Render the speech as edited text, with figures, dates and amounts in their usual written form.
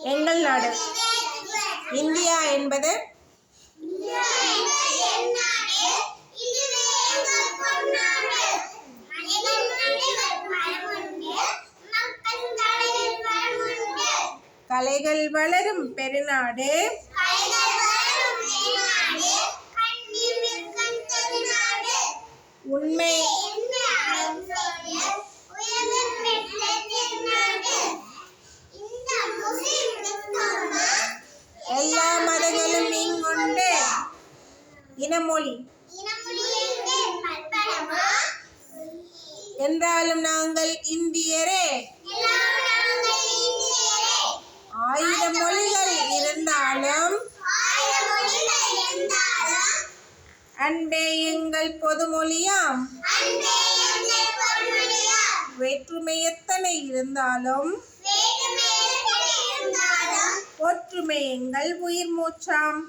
எங்கள் நாடு. இந்தியா என்பது கலைகள் வளரும் பெருநாடு. உண்மை எல்லா மதங்களும் இங்குண்டு. இனமொழி என்றாலும் நாங்கள் இந்தியரே. ஆயிரம் மொழிகள் இருந்தாலும் அன்பே எங்கள் பொதுமொழியாம். வேற்றுமை எத்தனை இருந்தாலும் ஒற்றுமை எங்கள் உயிர் மூச்சாம்.